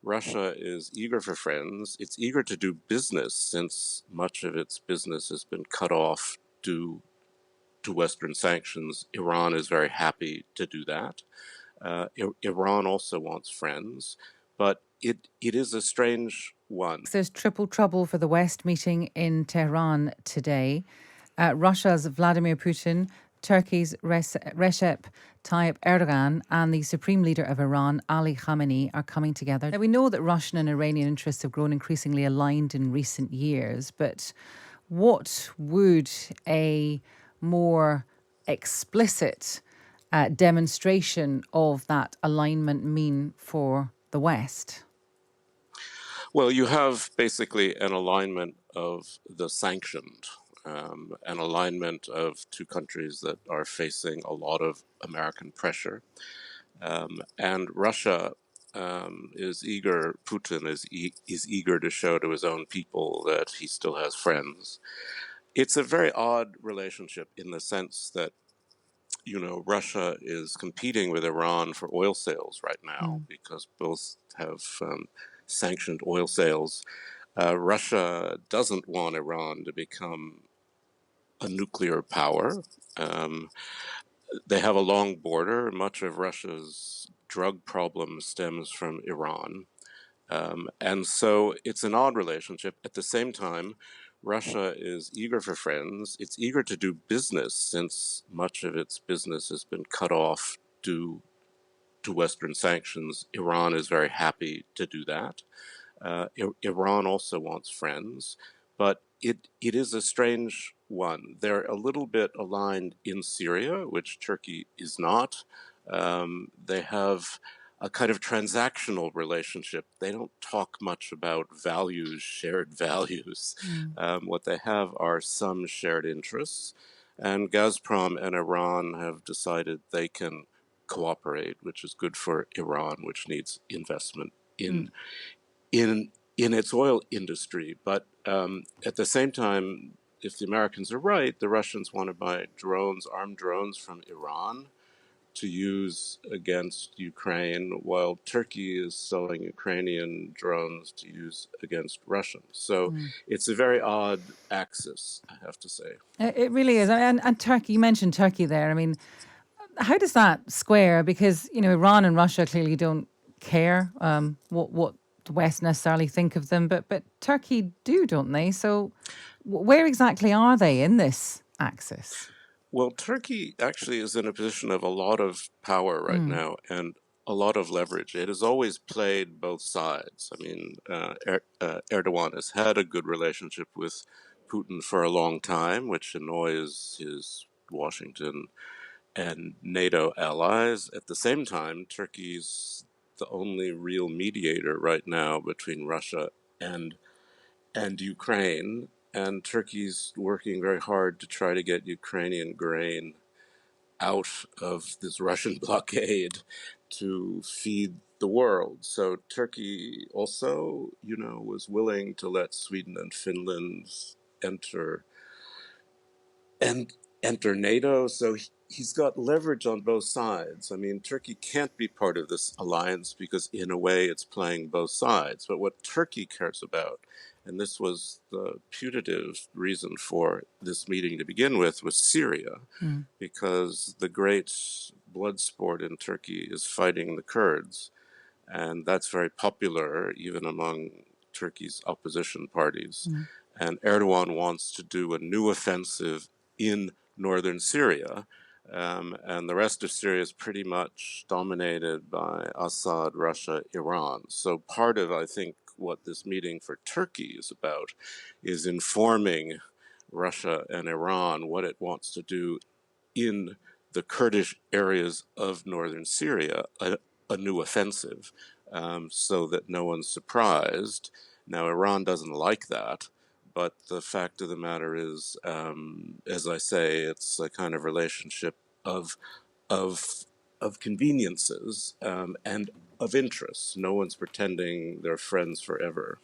Russia is eager for friends. It's eager to do business since much of its business has been cut off due to Western sanctions. Iran is very happy to do that. Iran also wants friends, but it is a strange one. There's triple trouble for the West meeting in Tehran today. Russia's Vladimir Putin, Turkey's Recep Tayyip Erdogan, and the supreme leader of Iran, Ali Khamenei, are coming together. Now, we know that Russian and Iranian interests have grown increasingly aligned in recent years, but what would a more explicit demonstration of that alignment mean for the West? Well, you have basically an alignment of the sanctioned, an alignment of two countries that are facing a lot of American pressure. And Russia is eager, Putin is eager to show to his own people that he still has friends. It's a very odd relationship in the sense that, Russia is competing with Iran for oil sales right now because both have sanctioned oil sales. Russia doesn't want Iran to become a nuclear power. They have a long border. Much of Russia's drug problem stems from Iran. And so it's an odd relationship. At the same time, Russia is eager for friends. It's eager to do business since much of its business has been cut off due to Western sanctions. Iran is very happy to do that. Iran also wants friends, but it is a strange one. They're a little bit aligned in Syria, which Turkey is not. They have a kind of transactional relationship. They don't talk much about values, shared values. What they have are some shared interests, and Gazprom and Iran have decided they can cooperate, which is good for Iran, which needs investment in its oil industry. But at the same time, if the Americans are right, the Russians want to buy drones, armed drones from Iran to use against Ukraine, while Turkey is selling Ukrainian drones to use against Russians. So it's a very odd axis, I have to say. It really is. And Turkey, you mentioned Turkey there. I mean, how does that square? Because, Iran and Russia clearly don't care what the West necessarily think of them, but Turkey do, don't they? So where exactly are they in this axis? Well, Turkey actually is in a position of a lot of power right now and a lot of leverage. It has always played both sides. I mean, Erdogan has had a good relationship with Putin for a long time, which annoys his Washington and NATO allies. At the same time, Turkey's the only real mediator right now between Russia and Ukraine, and Turkey's working very hard to try to get Ukrainian grain out of this Russian blockade to feed the world. So Turkey also, was willing to let Sweden and Finland enter enter NATO. So he's got leverage on both sides. I mean, Turkey can't be part of this alliance because in a way it's playing both sides. But what Turkey cares about, and this was the putative reason for this meeting to begin with, was Syria, because the great blood sport in Turkey is fighting the Kurds. And that's very popular even among Turkey's opposition parties. And Erdogan wants to do a new offensive in northern Syria. And the rest of Syria is pretty much dominated by Assad, Russia, Iran. So part of, I think, what this meeting for Turkey is about is informing Russia and Iran what it wants to do in the Kurdish areas of northern Syria, a new offensive, so that no one's surprised. Now, Iran doesn't like that, but the fact of the matter is, as I say, it's a kind of relationship of conveniences and of interests. No one's pretending they're friends forever.